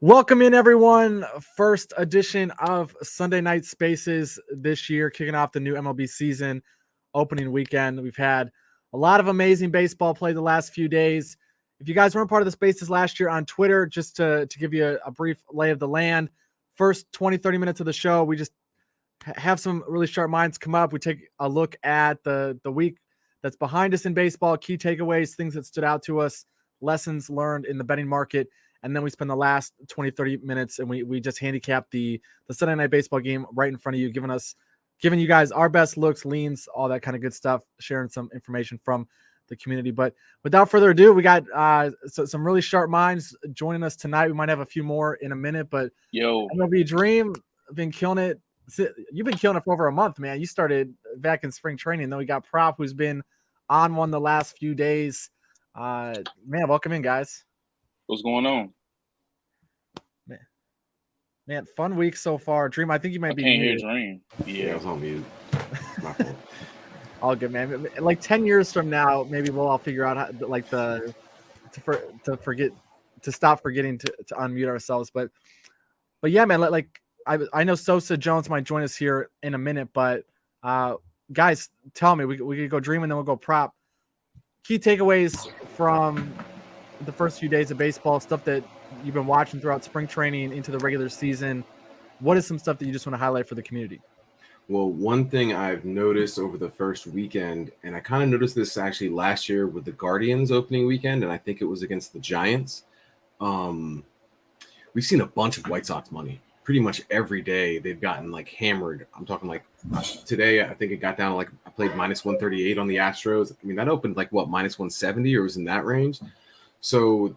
Welcome in, everyone. First edition of Sunday Night Spaces this year, kicking off the new MLB season, opening weekend. We've had a lot of amazing baseball play the last few days. If you guys weren't part of the Spaces last year on Twitter, just to give you a brief lay of the land, first 20, 30 minutes of the show, we just have some really sharp minds come up. We take a look at the week that's behind us in baseball, key takeaways, things that stood out to us, lessons learned in the betting market. And then we spend the last 20, 30 minutes and we just handicap the Sunday Night Baseball game right in front of you, giving you guys our best looks, leans, all that kind of good stuff, sharing some information from the community. But without further ado, we got some really sharp minds joining us tonight. We might have a few more in a minute, but MLB Dream, been killing it. You've been killing it for over a month, man. You started back in spring training. Then we got Prop, who's been on one the last few days. Man, welcome in, guys. What's going on? Man, fun week so far. Dream, I think you might be can't muted. hear Dream. Yeah, I was on mute. My fault. All good, man. Like 10 years from now, maybe we'll all figure out how, like to stop forgetting to unmute ourselves. But yeah, man. Like I know Sosa Jones might join us here in a minute, but guys, tell me, we could go Dream and then we'll go Prop. Key takeaways from the first few days of baseball, stuff that you've been watching throughout spring training into the regular season. What is some stuff that you just want to highlight for the community? Well, one thing I've noticed over the first weekend, and I kind of noticed this actually last year with the Guardians opening weekend, and I think it was against the Giants. We've seen a bunch of White Sox money. Pretty much every day they've gotten like hammered. I'm talking like today, I think it got down to like I played minus 138 on the Astros. I mean, that opened like what, minus 170 or was in that range. So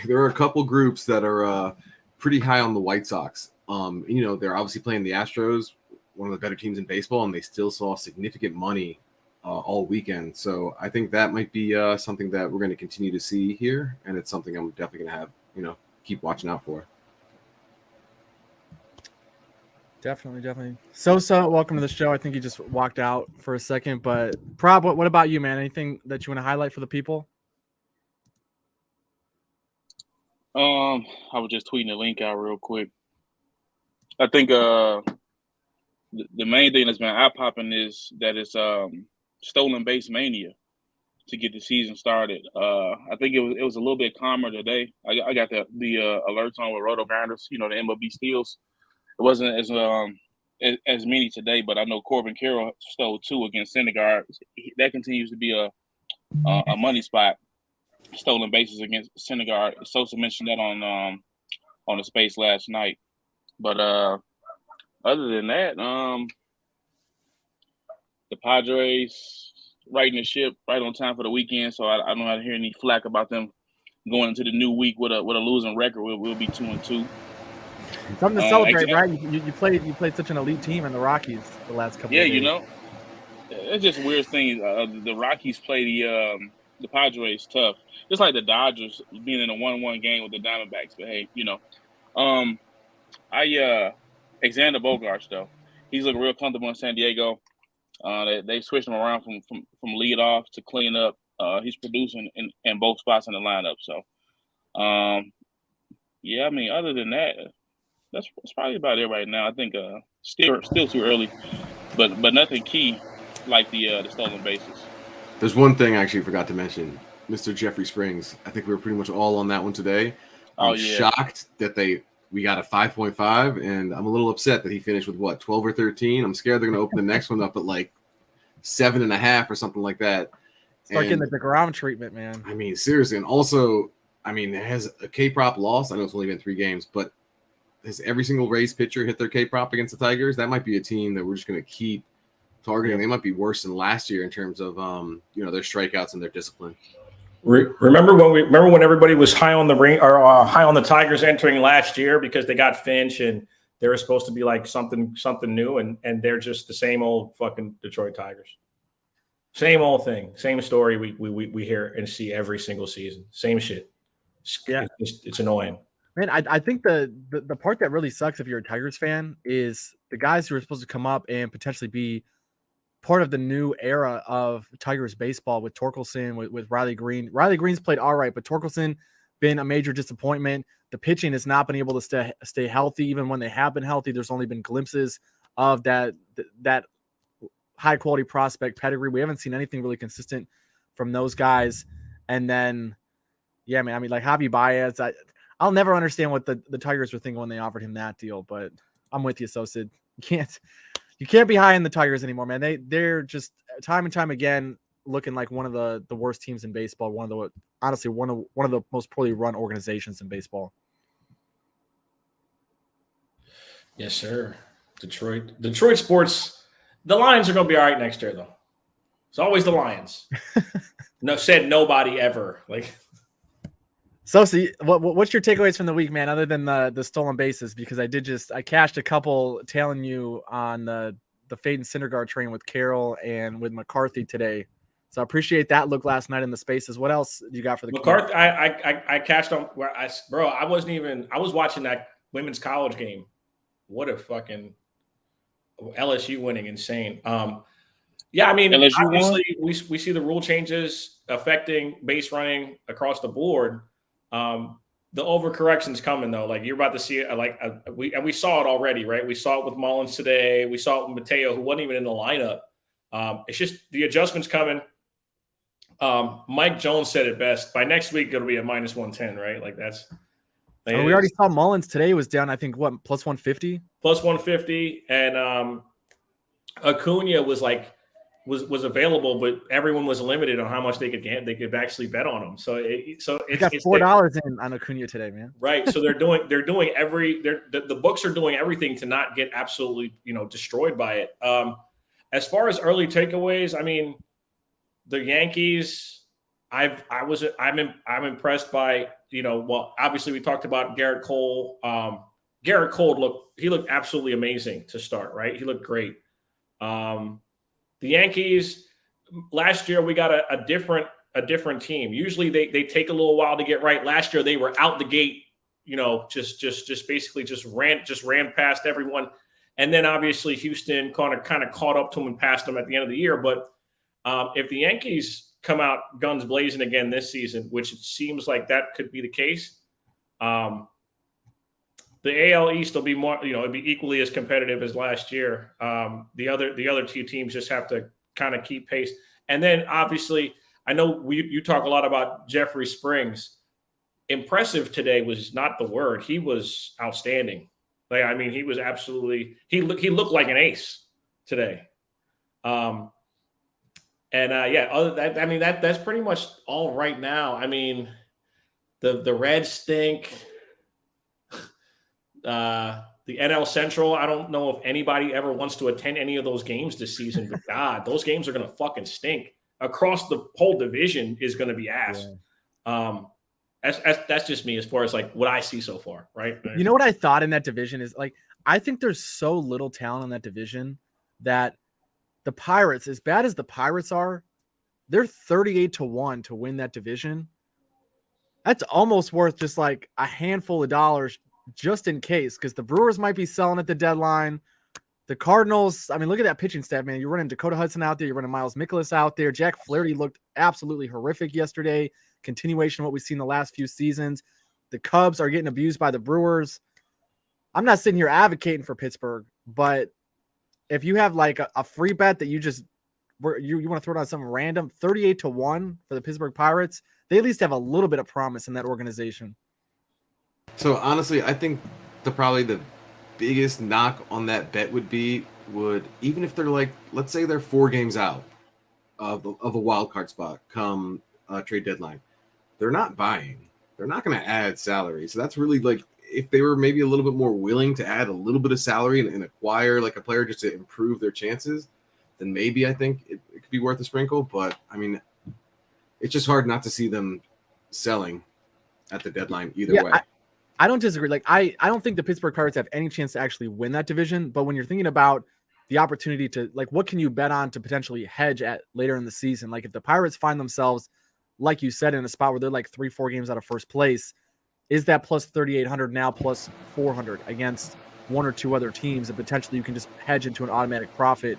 there are a couple groups that are pretty high on the White Sox. They're obviously playing the Astros, one of the better teams in baseball, and they still saw significant money all weekend. So I think that might be something that we're going to continue to see here, and it's something I'm definitely going to have, keep watching out for. Definitely. Sosa, welcome to the show. I think you just walked out for a second, but Prob, what about you, man? Anything that you want to highlight for the people? I was just tweeting the link out real quick. I think the main thing that's been eye-popping is that it's stolen base mania to get the season started. I think it was a little bit calmer today. I got the alerts on with Roto Grinders, the MLB steals. It wasn't as many today, but I know Corbin Carroll stole 2 against Syndergaard. That continues to be a money spot. Stolen bases against Syndergaard. Sosa mentioned that on the space last night. But other than that, the Padres righting the ship right on time for the weekend, so I don't have to hear any flack about them going into the new week with a losing record. We'll be 2-2. Something to celebrate, right? You played such an elite team in the Rockies the last couple of days. It's just a weird thing. The Rockies play the Padres tough, just like the Dodgers being in a 1-1 game with the Diamondbacks. But hey, Xander Bogaerts though, he's looking real comfortable in San Diego. They switched him around from lead off to clean up. He's producing in both spots in the lineup. So, other than that, that's probably about it right now. I think still too early, but nothing key like the stolen bases. There's one thing I actually forgot to mention, Mr. Jeffrey Springs. I think we were pretty much all on that one today. I'm shocked that we got a 5.5, and I'm a little upset that he finished with 12 or 13. I'm scared they're going to open the next one up at like 7.5 or something like that. Start getting the DeGrom treatment, man. I mean, seriously. And also, it has a K-prop loss. I know it's only been 3 games, but has every single Rays pitcher hit their K-prop against the Tigers? That might be a team that we're just going to keep targeting. They might be worse than last year in terms of their strikeouts and their discipline. Remember when everybody was high on the high on the Tigers entering last year because they got Finch and they were supposed to be like something new, and they're just the same old fucking Detroit Tigers. Same old thing, same story we hear and see every single season. Same shit. It's annoying. Man, I think the part that really sucks if you're a Tigers fan is the guys who are supposed to come up and potentially be part of the new era of Tigers baseball with Torkelson, with Riley Green. Riley Green's played all right, but Torkelson been a major disappointment. The pitching has not been able to stay healthy. Even when they have been healthy, there's only been glimpses of that high quality prospect pedigree. We haven't seen anything really consistent from those guys. And then, yeah, man, I mean, like Javi Baez, I'll never understand what the Tigers were thinking when they offered him that deal, but I'm with you, Sosid. You can't be high in the Tigers anymore, man. They're just time and time again looking like one of the worst teams in baseball. One of the most poorly run organizations in baseball. Yes, sir. Detroit sports. The Lions are going to be all right next year, though. It's always the Lions. Said nobody ever. Like, so what's your takeaways from the week, man? Other than the stolen bases, because I cashed a couple tailing you on the Fade and Syndergaard train with Carroll and with McCarthy today. So I appreciate that look last night in the spaces. What else you got for the McCarthy? I cashed on where I was watching that women's college game. What a fucking LSU winning, insane. Yeah, I mean, LSU obviously we see the rule changes affecting base running across the board. The overcorrection's coming though. Like you're about to see it. We saw it already, right? We saw it with Mullins today. We saw it with Mateo, who wasn't even in the lineup. It's just the adjustments coming. Mike Jones said it best. By next week, it'll be a minus 110, right? Like that's. We already saw Mullins today was down. I think what plus 150. Plus 150, and Acuna was available, but everyone was limited on how much they could actually bet on him. So it's got $4 in on Acuna today, man. Right. So the books are doing everything to not get absolutely destroyed by it. As far as early takeaways, I mean, the Yankees, I'm impressed by obviously we talked about Garrett Cole. Garrett Cole looked absolutely amazing to start, right? He looked great. The Yankees, last year we got a different team. Usually they take a little while to get right. Last year they were out the gate, just basically ran past everyone. And then obviously Houston kind of caught up to them and passed them at the end of the year. But if the Yankees come out guns blazing again this season, which it seems like that could be the case, the AL East will be more, it'll be equally as competitive as last year. The other two teams just have to kind of keep pace. And then obviously, I know you talk a lot about Jeffrey Springs. Impressive today was not the word. He was outstanding. Like, I mean, he was absolutely he looked like an ace today. Other than that, I mean that's pretty much all right now. I mean, the Reds stink. The NL Central, I don't know if anybody ever wants to attend any of those games this season, but God, those games are going to fucking stink. Across the whole division is going to be ass. Yeah. That's just me as far as like what I see so far, right? You know what I thought in that division is like, I think there's so little talent in that division that the Pirates, as bad as the Pirates are, they're 38-1 to win that division. That's almost worth just like a handful of dollars just in case, because the Brewers might be selling at the deadline. The Cardinals, I mean, look at that pitching staff, man. You're running Dakota Hudson out there. You're running Miles Mikolas out there. Jack Flaherty looked absolutely horrific yesterday. Continuation of what we've seen the last few seasons. The Cubs are getting abused by the Brewers. I'm not sitting here advocating for Pittsburgh, but if you have like a free bet that you want to throw down some random 38-1 for the Pittsburgh Pirates, they at least have a little bit of promise in that organization. So honestly, I think probably the biggest knock on that bet would even if they're like, let's say they're 4 games out of a wild card spot come trade deadline, they're not buying. They're not going to add salary. So that's really like, if they were maybe a little bit more willing to add a little bit of salary and acquire like a player just to improve their chances, then maybe I think it could be worth a sprinkle. But I mean, it's just hard not to see them selling at the deadline either way. I don't disagree. Like, I don't think the Pittsburgh Pirates have any chance to actually win that division. But when you're thinking about the opportunity to, like, what can you bet on to potentially hedge at later in the season? Like, if the Pirates find themselves, like you said, in a spot where they're like 3-4 games out of first place, is that plus 3,800 now plus 400 against 1 or 2 other teams, and potentially you can just hedge into an automatic profit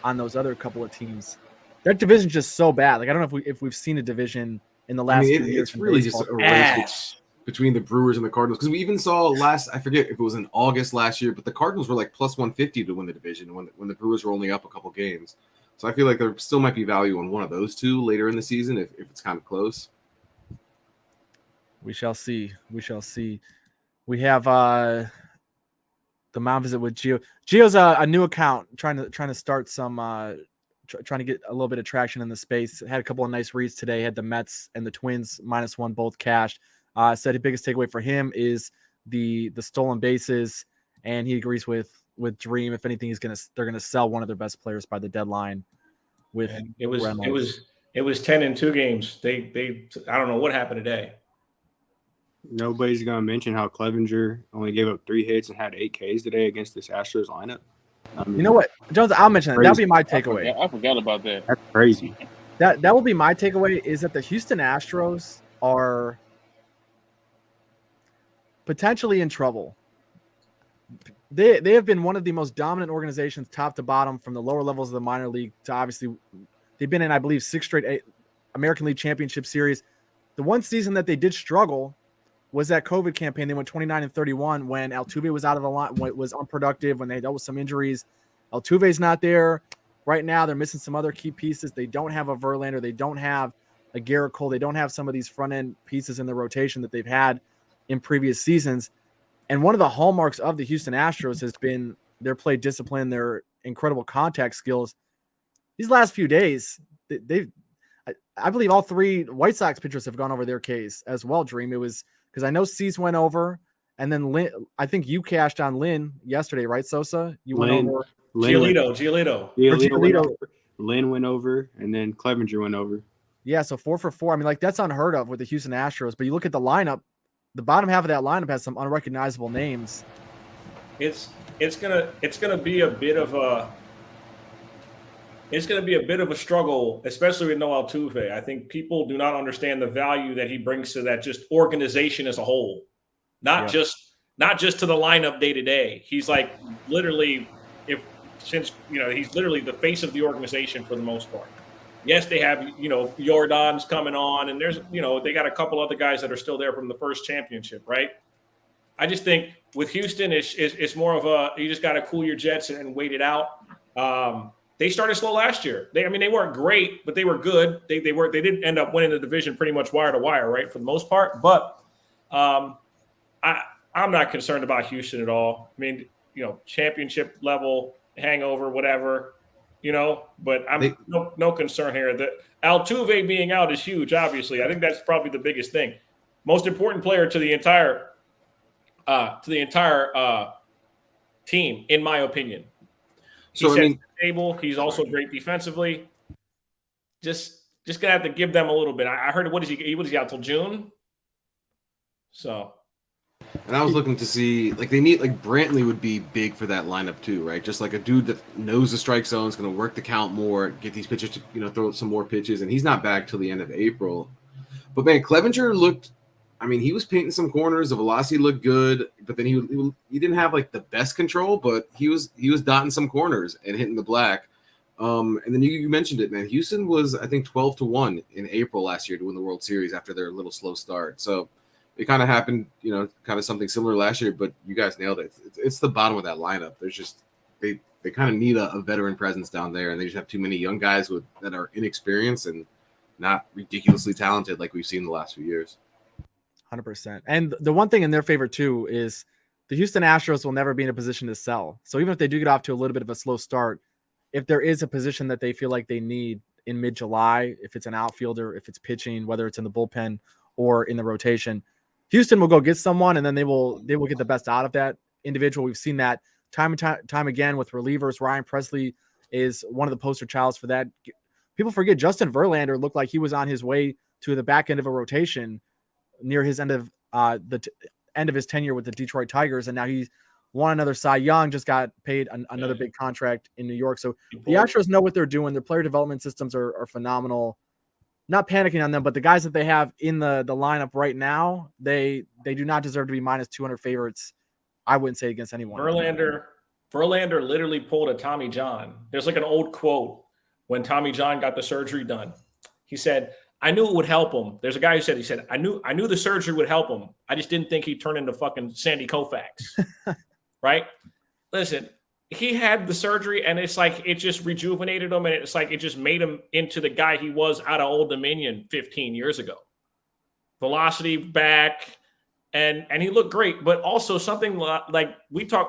on those other couple of teams? That division's just so bad. Like, I don't know if we've seen a division in the last few years. It's really just a race between the Brewers and the Cardinals, because we even saw I forget if it was in August last year, but the Cardinals were like plus 150 to win the division when the Brewers were only up a couple games. So I feel like there still might be value on one of those two later in the season if it's kind of close. We shall see. We have the mound visit with Gio. Gio's a new account, trying to start some trying to get a little bit of traction in the space. Had a couple of nice reads today. Had the Mets and the Twins -1 both cashed. Said the biggest takeaway for him is the stolen bases, and he agrees with Dream. If anything, they're gonna sell one of their best players by the deadline. With it was 10-2 games. They I don't know what happened today. Nobody's gonna mention how Clevenger only gave up 3 hits and had 8 Ks today against this Astros lineup. I mean, you know what, Jones? I'll mention that. That'll be my takeaway. I forgot about that. That's crazy. That will be my takeaway, is that the Houston Astros are potentially in trouble. They have been one of the most dominant organizations, top to bottom, from the lower levels of the minor league to obviously they've been in, I believe, 6 straight American League Championship Series. The one season that they did struggle was that COVID campaign. They went 29-31 when Altuve was out of the line, when it was unproductive, when they dealt with some injuries. Altuve's not there right now. They're missing some other key pieces. They don't have a Verlander. They don't have a Garrett Cole. They don't have some of these front end pieces in the rotation that they've had in previous seasons. And one of the hallmarks of the Houston Astros has been their play discipline, their incredible contact skills. These last few days, I believe all 3 White Sox pitchers have gone over their Ks as well, Dream. It was because I know Cease went over, and then Lynn, I think you cashed on Lynn yesterday, right, Sosa? You went over. Giolito. Lynn went over, and then Clevenger went over. Yeah, so 4 for 4. I mean, like, that's unheard of with the Houston Astros. But you look at the lineup, the bottom half of that lineup has some unrecognizable names. It's gonna be a bit of a struggle, especially with no Altuve. I think people do not understand the value that he brings to that just organization as a whole, not just to the lineup day to day. He's like literally, he's literally the face of the organization for the most part. Yes, they have, Jordan's coming on, and there's, they got a couple other guys that are still there from the first championship, right? I just think with Houston, it's more of you just got to cool your jets and wait it out. They started slow last year. They weren't great, but they were good. They did end up winning the division pretty much wire to wire, right, for the most part. But I'm not concerned about Houston at all. I mean, championship level hangover, whatever. But I'm no concern here. The Altuve being out is huge, obviously. I think that's probably the biggest thing. Most important player to the entire team, in my opinion. So he's also great defensively. Just gonna have to give them a little bit. I heard what is he out till June? So. And I was looking to see, they need, Brantley would be big for that lineup too, right? Just like a dude that knows the strike zone, is going to work the count more, get these pitchers to, throw some more pitches, and he's not back till the end of April. But man, Clevenger looked, he was painting some corners. The velocity looked good, but then he didn't have the best control, but he was dotting some corners and hitting the black. And then you mentioned it, man. Houston was, I think, 12-1 in April last year to win the World Series after their little slow start. So it kind of happened, kind of something similar last year, but you guys nailed it. It's the bottom of that lineup. There's just they kind of need a veteran presence down there, and they just have too many young guys that are inexperienced and not ridiculously talented like we've seen the last few years. 100%. And the one thing in their favor too is the Houston Astros will never be in a position to sell. So even if they do get off to a little bit of a slow start, if there is a position that they feel like they need in mid-July, if it's an outfielder, if it's pitching, whether it's in the bullpen or in the rotation, Houston will go get someone, and then they will get the best out of that individual. We've seen that time and time again with relievers. Ryan Presley is one of the poster childs for that. People forget Justin Verlander looked like he was on his way to the back end of a rotation near his end of end of his tenure with the Detroit Tigers, and now he's won another Cy Young, just got paid another big contract in New York. So the Astros know what they're doing. Their player development systems are phenomenal. Not panicking on them, but the guys that they have in the lineup right now, they do not deserve to be minus 200 favorites. I wouldn't say against anyone. Verlander literally pulled a Tommy John. There's an old quote when Tommy John got the surgery done. He said, I knew it would help him. There's a guy who said, I knew the surgery would help him. I just didn't think he'd turn into fucking Sandy Koufax. Right? Listen, he had the surgery and it's like it just rejuvenated him and it's like it just made him into the guy he was out of Old Dominion 15 years ago. Velocity back, and he looked great, but also something like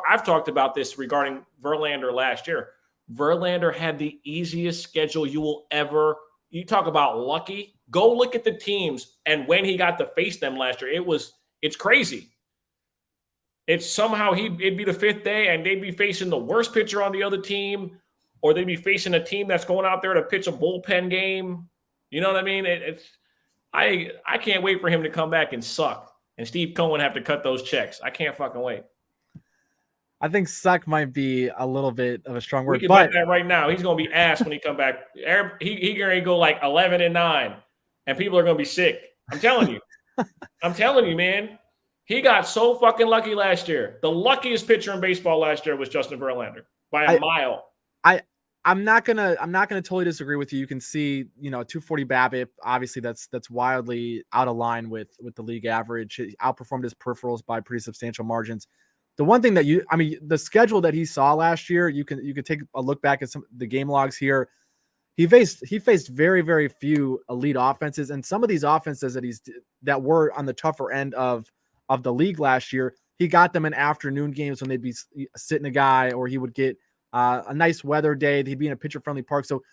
I've talked about this regarding Verlander last year. Verlander had the easiest schedule you will ever. You talk about lucky. Go look at the teams and when he got to face them last year, it's crazy. It's somehow it'd be the fifth day and they'd be facing the worst pitcher on the other team, or they'd be facing a team that's going out there to pitch a bullpen game. You know what I mean? I can't wait for him to come back and suck, and Steve Cohen have to cut those checks. I can't fucking wait. I think suck might be a little bit of a strong word. We can bet that right now. He's going to be ass when he come back. He going to go like 11-9, and people are going to be sick. I'm telling you. I'm telling you, man. He got so fucking lucky last year. The luckiest pitcher in baseball last year was Justin Verlander by a mile. I'm not gonna totally disagree with you. You can see, 240 BABIP. Obviously, that's wildly out of line with the league average. He outperformed his peripherals by pretty substantial margins. The one thing that the schedule that he saw last year, you could take a look back at some the game logs here. He faced very, very few elite offenses, and some of these offenses that were on the tougher end of the league last year, he got them in afternoon games when they'd be sitting a guy, or he would get a nice weather day. He'd be in a pitcher-friendly park. So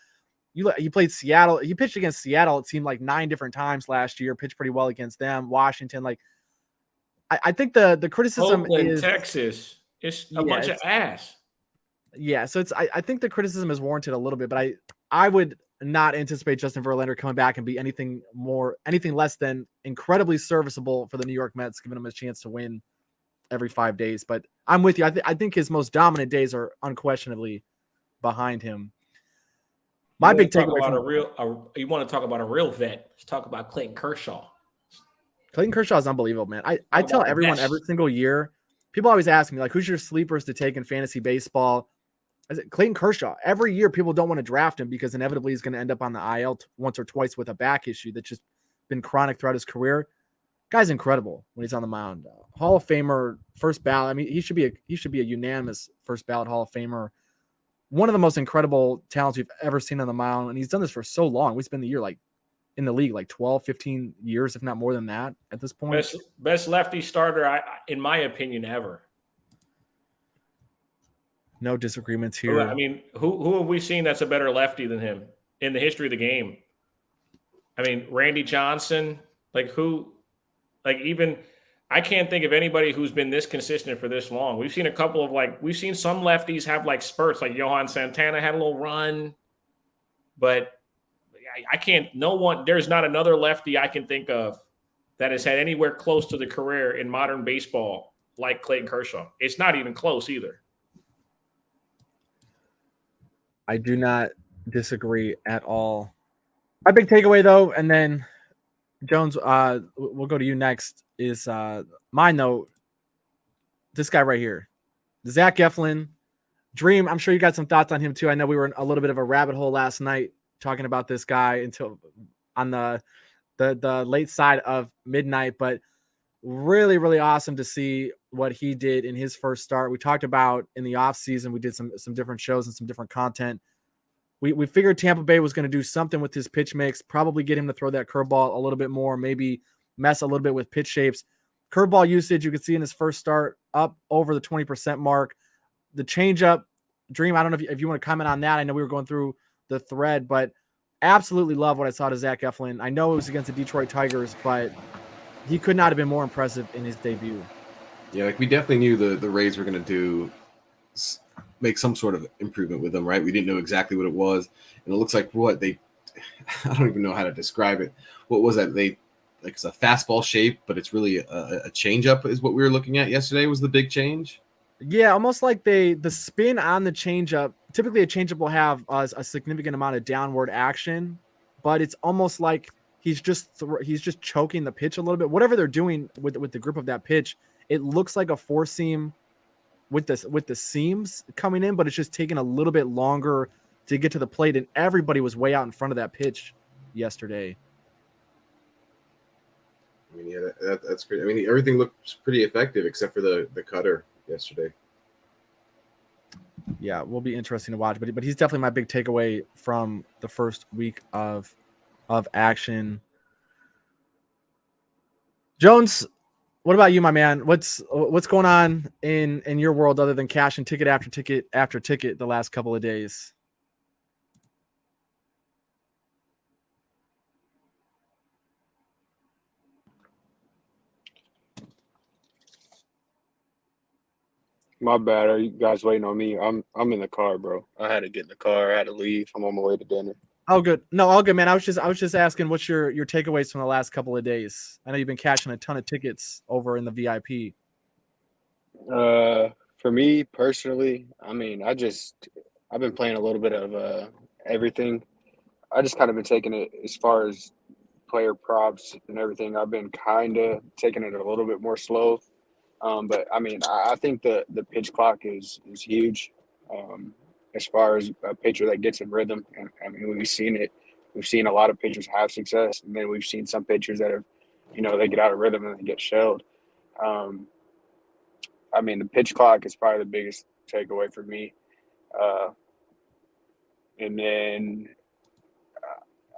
he played Seattle. He pitched against Seattle, it seemed like 9 different times last year, pitched pretty well against them. Washington, I think the criticism Oakland, is Texas. It's a bunch of ass. Yeah, so I think the criticism is warranted a little bit, but I would not anticipate Justin Verlander coming back and be anything less than incredibly serviceable for the New York Mets, giving him a chance to win every 5 days. But I'm with you. I think his most dominant days are unquestionably behind him. My big takeaway you want to talk about a real vet? Let's talk about Clayton Kershaw. Clayton Kershaw is unbelievable, man. I tell everyone every single year. People always ask me, who's your sleepers to take in fantasy baseball? I said, Clayton Kershaw. Every year, people don't want to draft him because inevitably he's going to end up on the IL once or twice with a back issue that's just been chronic throughout his career. Guy's incredible when he's on the mound. Hall of Famer, first ballot. He should be a unanimous first ballot Hall of Famer. One of the most incredible talents we've ever seen on the mound, and he's done this for so long. We've been in the league 12, 15 years, if not more than that at this point. Best lefty starter, in my opinion, ever. No disagreements here. I mean, who have we seen that's a better lefty than him in the history of the game? I mean, Randy Johnson, even I can't think of anybody who's been this consistent for this long. We've seen a couple of we've seen some lefties have spurts, like Johan Santana had a little run, but I can't, there's not another lefty I can think of that has had anywhere close to the career in modern baseball like Clayton Kershaw. It's not even close either. I do not disagree at all. My big takeaway, though, and then Jones, we'll go to you next, is mine, though. This guy right here, Zach Eflin. Dream, I'm sure you got some thoughts on him, too. I know we were in a little bit of a rabbit hole last night talking about this guy until on the late side of midnight, but really, really awesome to see what he did in his first start. We talked about in the offseason, we did some different shows and some different content. We figured Tampa Bay was going to do something with his pitch mix, probably get him to throw that curveball a little bit more, maybe mess a little bit with pitch shapes. Curveball usage, you could see in his first start, up over the 20% mark. The changeup, Dream, I don't know if you want to comment on that. I know we were going through the thread, but absolutely love what I saw to Zach Eflin. I know it was against the Detroit Tigers, but he could not have been more impressive in his debut. Yeah, we definitely knew the Rays were going to make some sort of improvement with him, right? We didn't know exactly what it was, and it looks like I don't even know how to describe it. What was that? It's a fastball shape, but it's really a changeup is what we were looking at yesterday. Was the big change? Yeah, almost like the spin on the changeup. Typically, a changeup will have a significant amount of downward action, but it's almost like he's just choking the pitch a little bit. Whatever they're doing with the grip of that pitch, it looks like a four seam with the seams coming in, but it's just taking a little bit longer to get to the plate. And everybody was way out in front of that pitch yesterday. I mean, yeah, that's great. I mean, everything looked pretty effective except for the cutter yesterday. Yeah, will be interesting to watch. But he's definitely my big takeaway from the first week of action. Jones, what about you, my man? What's going on in your world other than cash and ticket after ticket after ticket the last couple of days? My bad. Are you guys waiting on me? I'm in the car, bro. I had to get in the car. I had to leave. I'm on my way to dinner. Oh, good. No, all good, man. I was just asking what's your takeaways from the last couple of days. I know you've been cashing a ton of tickets over in the VIP. For me personally, I mean, I've been playing a little bit of everything. I just kind of been taking it as far as player props and everything. I've been kind of taking it a little bit more slow. But I mean, I think the pitch clock is huge. As far as a pitcher that gets in rhythm, and I mean, we've seen it. We've seen a lot of pitchers have success, and then we've seen some pitchers that have, they get out of rhythm and they get shelled. Um, I mean, the pitch clock is probably the biggest takeaway for me. Uh, and then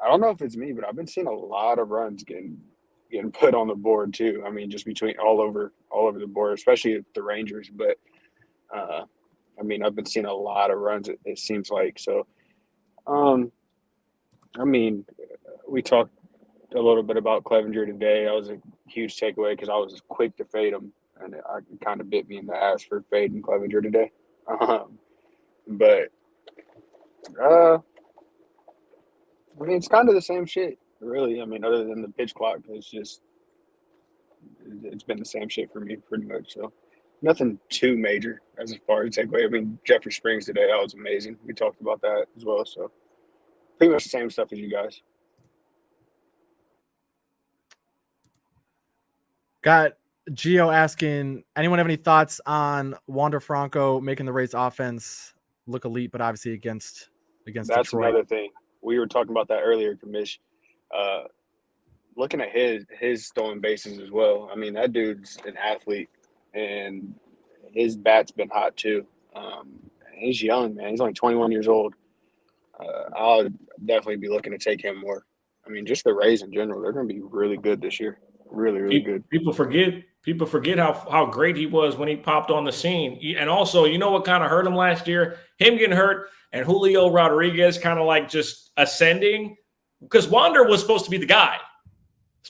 I don't know if it's me, but I've been seeing a lot of runs getting put on the board too. I mean, just between all over the board, especially the Rangers. But I mean, I've been seeing a lot of runs. It seems like so. I mean, we talked a little bit about Clevenger today. That was a huge takeaway because I was quick to fade him, and it kind of bit me in the ass for fading Clevenger today. But I mean, it's kind of the same shit, really. I mean, other than the pitch clock, it's been the same shit for me pretty much. So nothing too major as far as takeaway. I mean, Jeffrey Springs today, that was amazing. We talked about that as well. So pretty much the same stuff as you guys. Got Gio asking, anyone have any thoughts on Wander Franco making the Rays offense look elite, but obviously against That's Detroit? another thing. We were talking about that earlier, Kamish. Looking at his stolen bases as well. I mean, that dude's an athlete, and his bat's been hot too. He's young, man. He's only 21 years old. I'll definitely be looking to take him more. I mean, just the Rays in general, they're going to be really good this year. Really, really good. People forget how great he was when he popped on the scene. And also, you know what kind of hurt him last year? Him getting hurt and Julio Rodriguez kind of like just ascending, because Wander was supposed to be the guy.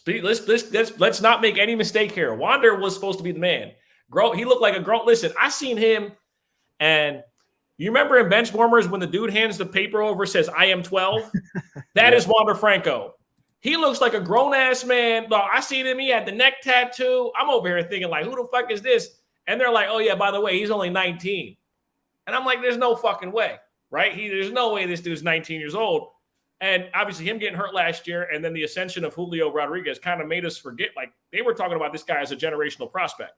Let's not make any mistake here. Wander was supposed to be the man. He looked like a grown. Listen, I seen him, and you remember in Benchwarmers when the dude hands the paper over, says "I am 12." That is Wander Franco. He looks like a grown-ass man. I seen him. He had the neck tattoo. I'm over here thinking, like, who the fuck is this? And they're like, oh, yeah, by the way, he's only 19. And I'm like, there's no fucking way, right? There's no way this dude's 19 years old. And obviously him getting hurt last year and then the ascension of Julio Rodriguez kind of made us forget, like, they were talking about this guy as a generational prospect,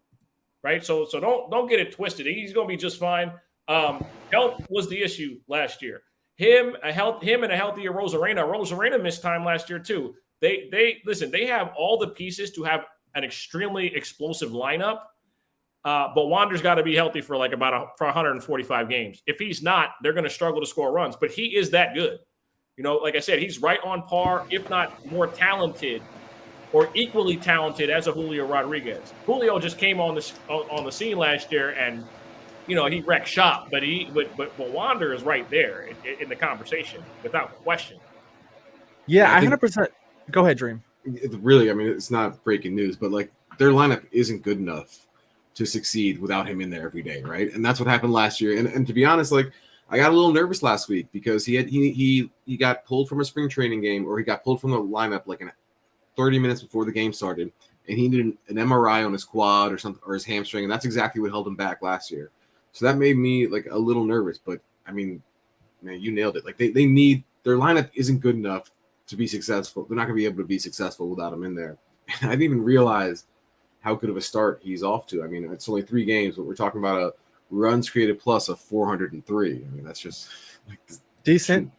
right? So don't get it twisted. He's going to be just fine. Health was the issue last year. Him and a healthier Rosarena. Rosarena missed time last year too. They have all the pieces to have an extremely explosive lineup. But Wander's got to be healthy for for 145 games. If he's not, they're going to struggle to score runs. But he is that good. Like I said, he's right on par, if not more talented or equally talented as a Julio Rodriguez. Julio just came on the scene last year and he wrecked shop, but Wander is right there in the conversation without question. Yeah, I 100%. Go ahead, Dream. Really, I mean, it's not breaking news, but like their lineup isn't good enough to succeed without him in there every day, right? And that's what happened last year. And to be honest, like I got a little nervous last week because he got pulled from a spring training game, or he got pulled from the lineup like 30 minutes before the game started, and he needed an MRI on his quad or something, or his hamstring, and that's exactly what held him back last year. So that made me like a little nervous, but I mean, man, you nailed it. Like they need, their lineup isn't good enough to be successful. They're not going to be able to be successful without him in there. And I didn't even realize how good of a start he's off to. I mean, it's only 3 games, but we're talking about a runs created plus of 403. I mean, that's just like decent.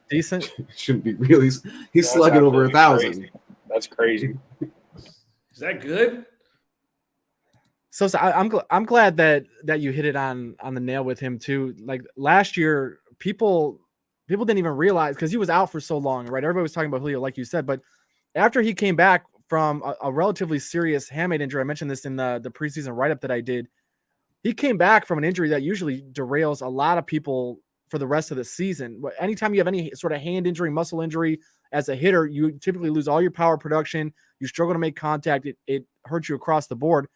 Shouldn't be really. He's slugging over 1,000. That's crazy. that good? So I'm glad that you hit it on the nail with him too. Like last year, people didn't even realize because he was out for so long, right? Everybody was talking about Julio, like you said, but after he came back from a relatively serious hamate injury, I mentioned this in the preseason write up that I did. He came back from an injury that usually derails a lot of people for the rest of the season. Anytime you have any sort of hand injury, muscle injury as a hitter, you typically lose all your power production. You struggle to make contact. It hurts you across the board.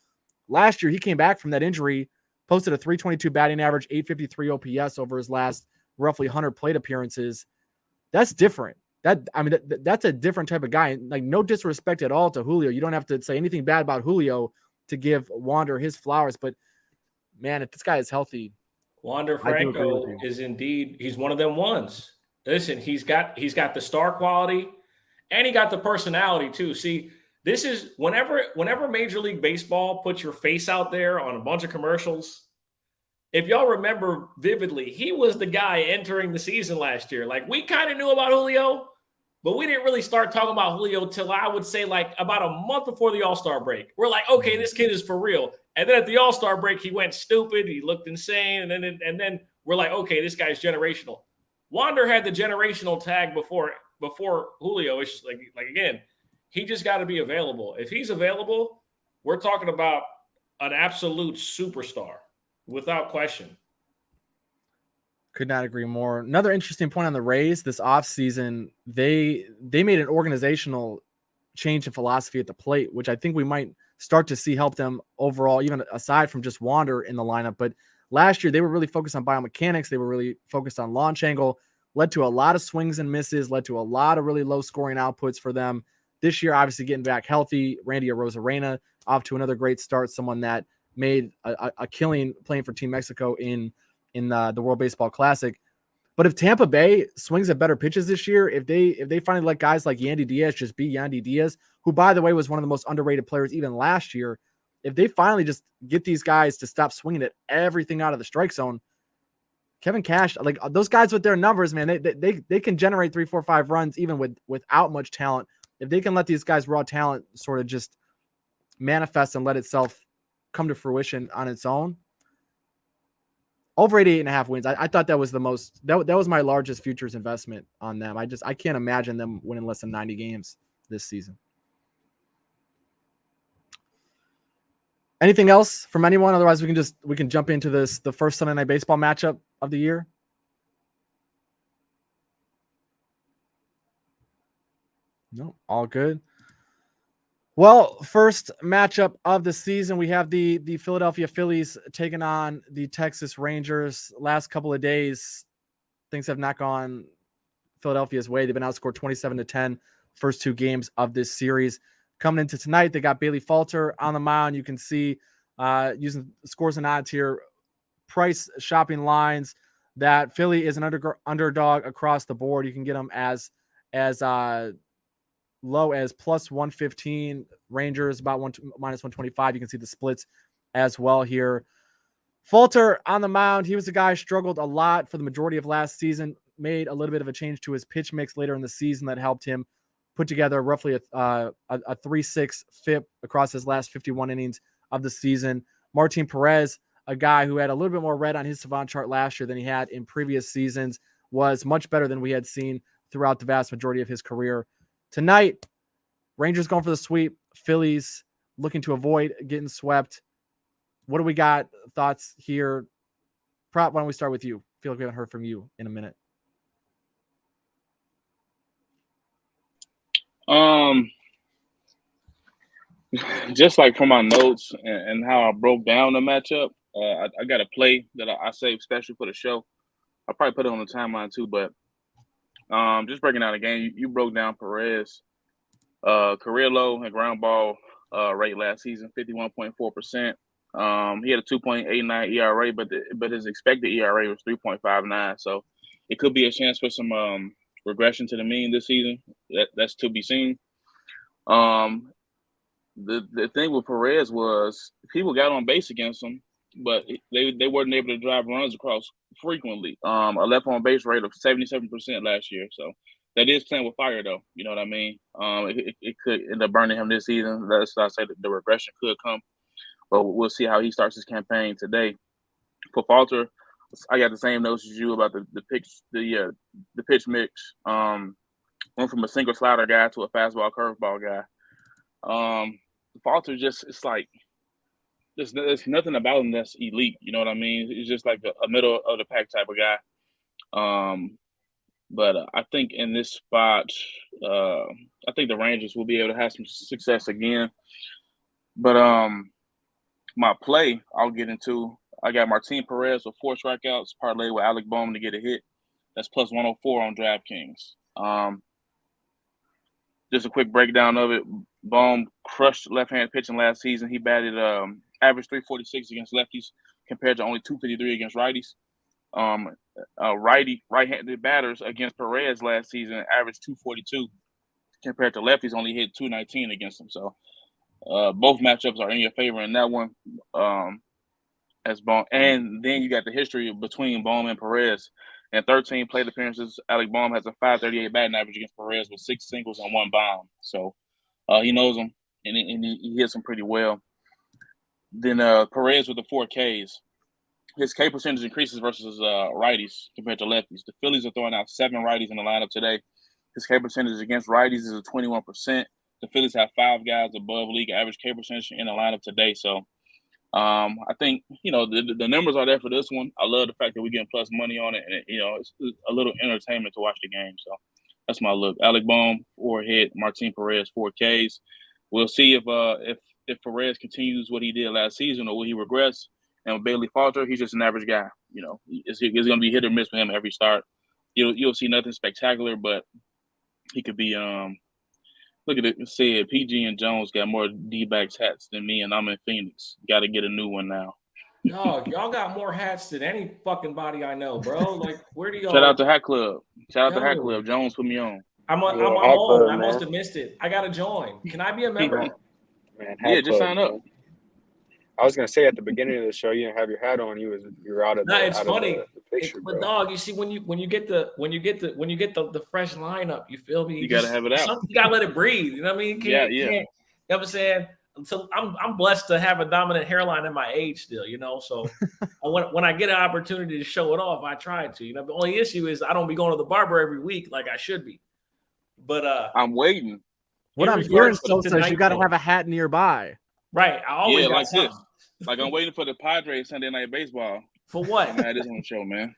Last year, he came back from that injury, posted a 322 batting average, 853 OPS over his last roughly 100 plate appearances. That's different. That's a different type of guy. Like, no disrespect at all to Julio. You don't have to say anything bad about Julio to give Wander his flowers. But, man, if this guy is healthy, Wander I do agree with Franco you. is indeed, he's one of them ones. Listen, he's got the star quality and he got the personality too. See, this is whenever Major League Baseball puts your face out there on a bunch of commercials. If y'all remember vividly, he was the guy entering the season last year. Like, we kind of knew about Julio, but we didn't really start talking about Julio till I would say like about a month before the All-Star break. We're like, okay, this kid is for real. And then at the All-Star break, he went stupid. He looked insane. And then we're like, okay, this guy's generational. Wander had the generational tag before Julio. It's just like again, he just got to be available. If he's available, we're talking about an absolute superstar without question. Could not agree more. Another interesting point on the Rays this offseason, they made an organizational change in philosophy at the plate, which I think we might start to see help them overall, even aside from just Wander in the lineup. But last year, they were really focused on biomechanics. They were really focused on launch angle, led to a lot of swings and misses, led to a lot of really low scoring outputs for them. This year, obviously getting back healthy, Randy Arozarena off to another great start, someone that made a killing playing for Team Mexico in the World Baseball Classic. But if Tampa Bay swings at better pitches this year, if they finally let guys like Yandy Diaz just be Yandy Diaz, who, by the way, was one of the most underrated players even last year, if they finally just get these guys to stop swinging at everything out of the strike zone, Kevin Cash, like those guys with their numbers, man, they can generate 3, 4, 5 runs even without much talent. If they can let these guys' raw talent sort of just manifest and let itself come to fruition on its own, over 88.5 wins. I thought that was the most, that was my largest futures investment on them. I can't imagine them winning less than 90 games this season. Anything else from anyone? Otherwise, we can jump into the first Sunday Night Baseball matchup of the year. No, all good. Well, first matchup of the season, we have the Philadelphia Phillies taking on the Texas Rangers. Last couple of days, things have not gone Philadelphia's way. They've been outscored 27-10 first 2 games of this series. Coming into tonight, they got Bailey Falter on the mound. You can see using scores and odds here, price shopping lines, that Philly is an underdog across the board. You can get them as low as plus 115, Rangers about minus 125. You can see the splits as well here. Falter on the mound. He was a guy who struggled a lot for the majority of last season, made a little bit of a change to his pitch mix later in the season that helped him put together roughly a 3.6 FIP across his last 51 innings of the season. Martin Perez, a guy who had a little bit more red on his Savant chart last year than he had in previous seasons, was much better than we had seen throughout the vast majority of his career. Tonight, Rangers going for the sweep. Phillies looking to avoid getting swept. What do we got? Thoughts here? Prop, why don't we start with you? I feel like we haven't heard from you in a minute. Just like from my notes and how I broke down the matchup, I got a play that I saved special for the show. I'll probably put it on the timeline too, but just breaking down the game, you broke down Perez, career low and ground ball rate last season, 51.4%. He had a 2.89 ERA, but his expected ERA was 3.59. So it could be a chance for some regression to the mean this season. That's to be seen. The thing with Perez was people got on base against him, but they weren't able to drive runs across frequently. A left on base rate of 77% last year. So that is playing with fire, though. You know what I mean? It could end up burning him this season. That's why I say that the regression could come. But we'll see how he starts his campaign today. For Falter, I got the same notes as you about the pitch mix. Went from a single slider guy to a fastball curveball guy. Falter it's like there's nothing about him that's elite. You know what I mean? He's just like a middle of the pack type of guy. But I think in this spot, I think the Rangers will be able to have some success again. But my play I'll get into. I got Martin Perez with 4 strikeouts, parlay with Alec Bohm to get a hit. That's plus 104 on DraftKings. Just a quick breakdown of it. Bohm crushed left-hand pitching last season. He batted average 346 against lefties compared to only 253 against righties. Right-handed batters against Perez last season averaged 242 compared to lefties only hit 219 against them. So both matchups are in your favor in that one. As Bohm, and then you got the history between Bohm and Perez. In 13 plate appearances, Alec Bohm has a 538 batting average against Perez with 6 singles and 1 bomb. So he knows him, and he hits him pretty well. Then Perez with the 4 Ks. His K percentage increases versus righties compared to lefties. The Phillies are throwing out 7 righties in the lineup today. His K percentage against righties is 21%. The Phillies have 5 guys above league average K percentage in the lineup today. So I think, the numbers are there for this one. I love the fact that we're getting plus money on it. And, it's a little entertainment to watch the game. So that's my look. Alec Bohm, 4 hit. Martin Perez, 4 Ks. We'll see if Perez continues what he did last season or will he regress. And with Bailey Falter, he's just an average guy. It's going to be hit or miss with him every start. You'll see nothing spectacular, but he could be look at it. Said PG and Jones got more D-backs hats than me, and I'm in Phoenix. Got to get a new one now. Dog, y'all got more hats than any fucking body I know, bro. Like, where do y'all? Shout out to Hat Club. Hat Club. Jones put me on. I'm old. I must have missed it. I got to join. Can I be a member? Man, yeah, just sign up. I was gonna say at the beginning of the show, you didn't have your hat on. You're out of. It's funny. The picture, but dog, you see when you get the fresh lineup, you feel me? You gotta have it out. You gotta let it breathe. You know what I mean? Yeah. You know what I'm saying? So I'm blessed to have a dominant hairline at my age still. So when I get an opportunity to show it off, I try to. The only issue is I don't be going to the barber every week like I should be. But I'm waiting. What I'm hearing, Sosa, is you got to have a hat nearby. Right. I always got like something. this. Like I'm waiting for the Padres Sunday Night Baseball. For what? I had this on the show, man.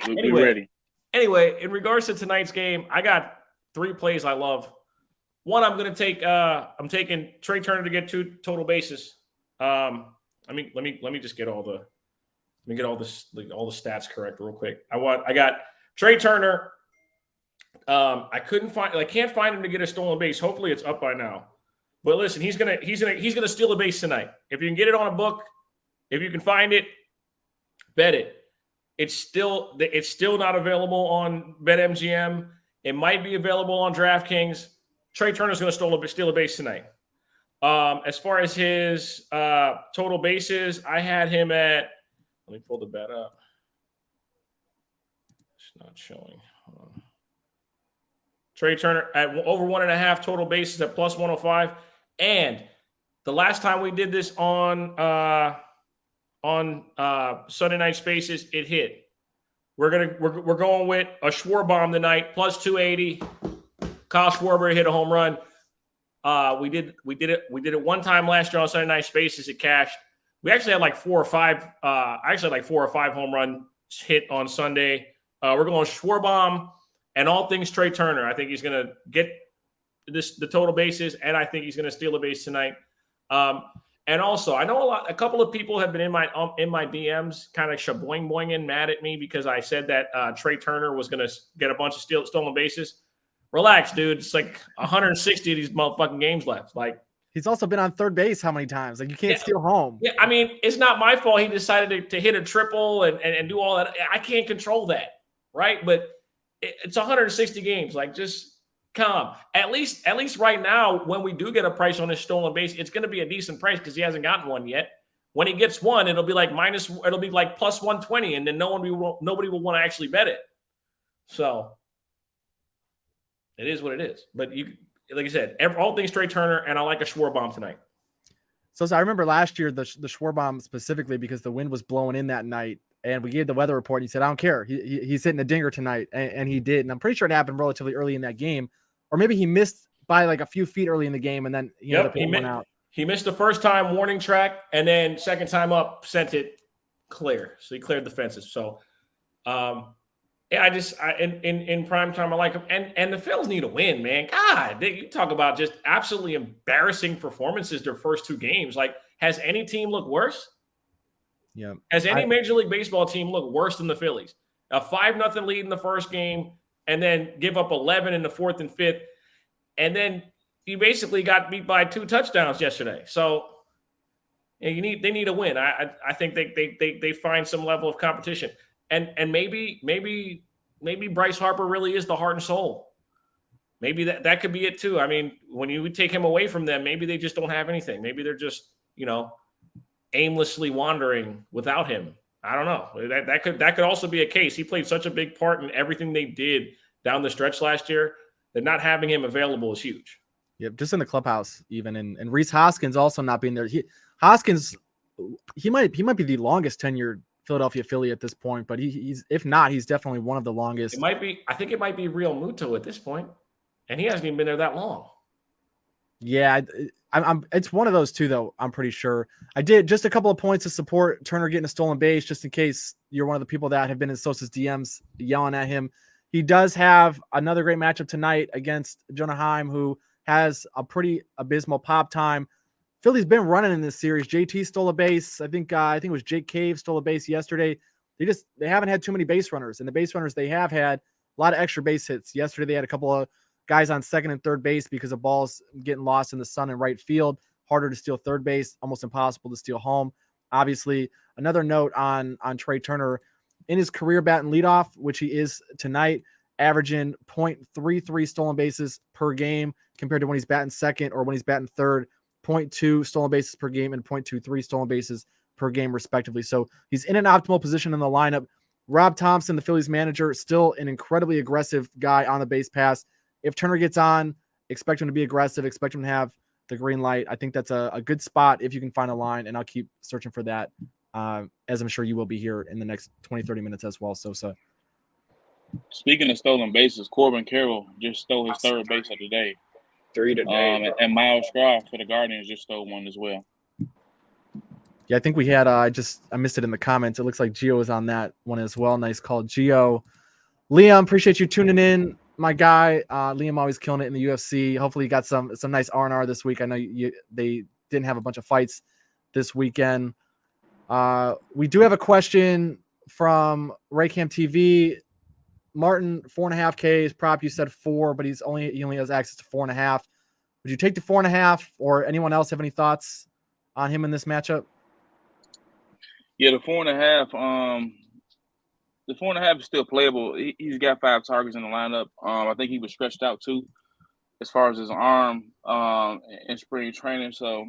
We're ready. Anyway, in regards to tonight's game, I got 3 plays I love. One, I'm going to take. I'm taking Trey Turner to get 2 total bases. Let me just get all the stats correct real quick. I got Trey Turner. I can't find him to get a stolen base. Hopefully, it's up by now. But listen, he's gonna steal a base tonight. If you can get it on a book, if you can find it, bet it. It's still not available on BetMGM. It might be available on DraftKings. Trey Turner's gonna steal a base tonight. As far as his total bases, I had him at. Let me pull the bet up. It's not showing. Hold on. Trey Turner at over 1.5 total bases at plus 105. And the last time we did this on Sunday Night Spaces, it hit. We're going with a Schwarber tonight, plus 280. Kyle Schwarber hit a home run. We did it one time last year on Sunday Night Spaces. It cashed. We actually had like 4 or 5. Like 4 or 5 home run hit on Sunday. We're going Schwarber and all things Trey Turner. I think he's going to get the total bases, and I think he's going to steal a base tonight. And also, I know a couple of people have been in my DMs kind of shaboing-boinging mad at me because I said that Trey Turner was going to get a bunch of stolen bases. Relax, dude. It's like 160 of these motherfucking games left. Like, he's also been on third base how many times? Like, you can't steal home. Yeah, I mean, it's not my fault he decided to hit a triple and do all that. I can't control that, right? But it's 160 games. Like, just calm. At least right now, when we do get a price on his stolen base, it's going to be a decent price because he hasn't gotten one yet. When he gets one, it'll be like plus 120, and then nobody will want to actually bet it. So It is what it is. But you, like I said, all things Trey Turner, and I like a Schwarbaum tonight. So I remember last year the Schwarbaum specifically because the wind was blowing in that night, and we gave the weather report. And he said, "I don't care. He's hitting a dinger tonight," and he did. And I'm pretty sure it happened relatively early in that game, or maybe he missed by like a few feet early in the game, and then he ended up hitting one out. He missed the first time warning track, and then second time up sent it clear. So he cleared the fences. So, in prime time I like him, and the Phils need a win, man. God, you talk about just absolutely embarrassing performances their first two games. Like, has any team looked worse? Yeah. Has any Major League Baseball team looked worse than the Phillies? A 5-0 lead in the first game, and then give up 11 in the fourth and fifth, and then you basically got beat by 2 touchdowns yesterday. So they need a win. I think they find some level of competition, and maybe Bryce Harper really is the heart and soul. Maybe that could be it too. I mean, when you take him away from them, maybe they just don't have anything. Maybe they're just aimlessly wandering without him. I don't know. That could also be a case. He played such a big part in everything they did down the stretch last year that not having him available is huge. Yep, just in the clubhouse even, and Reese Hoskins also not being there. Hoskins might be the longest tenured Philadelphia Philly at this point, but he's if not, he's definitely one of the longest. It might be. I think it might be Real Muto at this point, and he hasn't even been there that long. Yeah, I'm. It's one of those two, though. I'm pretty sure. I did just a couple of points to support Turner getting a stolen base, just in case you're one of the people that have been in Sosa's DMs yelling at him. He does have another great matchup tonight against Jonah Heim, who has a pretty abysmal pop time. Philly's been running in this series. JT stole a base. I think it was Jake Cave stole a base yesterday. They haven't had too many base runners, and the base runners they have had a lot of extra base hits. Yesterday they had a couple of guys on second and third base because of balls getting lost in the sun and right field. Harder to steal third base, almost impossible to steal home. Obviously, another note on Trey Turner in his career batting leadoff, which he is tonight, averaging 0.33 stolen bases per game compared to when he's batting second or when he's batting third, 0.2 stolen bases per game and 0.23 stolen bases per game, respectively. So he's in an optimal position in the lineup. Rob Thompson, the Phillies manager, still an incredibly aggressive guy on the base pass. If Turner gets on, expect him to be aggressive, expect him to have the green light. I think that's a good spot if you can find a line, and I'll keep searching for that, as I'm sure you will be here in the next 20, 30 minutes as well, Sosa. Speaking of stolen bases, Corbin Carroll just stole his third base of the day. 3 today. And Miles Straw for the Guardians just stole one as well. Yeah, I think we had I missed it in the comments. It looks like Gio is on that one as well. Nice call, Gio. Liam, appreciate you tuning in, my guy. Liam always killing it in the UFC. Hopefully you got some nice R&R this week. I know they didn't have a bunch of fights this weekend. We do have a question from Raycam TV. Martin, 4.5K prop. You said 4, but he only has access to 4.5. Would you take the 4.5, or anyone else have any thoughts on him in this matchup? Yeah, the 4.5. The 4.5 is still playable. He's got 5 targets in the lineup. I think he was stretched out too, as far as his arm in spring training. So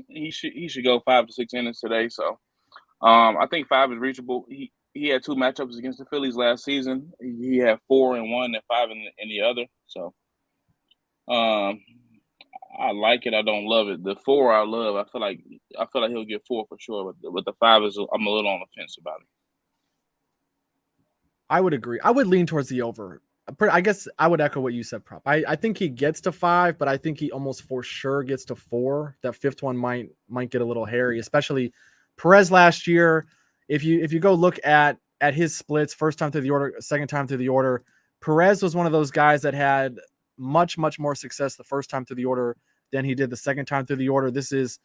he should go 5 to 6 innings today. So I think 5 is reachable. He had 2 matchups against the Phillies last season. He had 4 in one and 5 in the other. So I like it. I don't love it. The 4 I love. I feel like he'll get 4 for sure. But the 5 I'm a little on the fence about it. I would agree. I would lean towards the over. I guess I would echo what you said, Prop. I think he gets to 5, but I think he almost for sure gets to 4. That 5th one might get a little hairy, especially Perez last year. If you go look at his splits, first time through the order, second time through the order, Perez was one of those guys that had much more success the first time through the order than he did the second time through the order. This is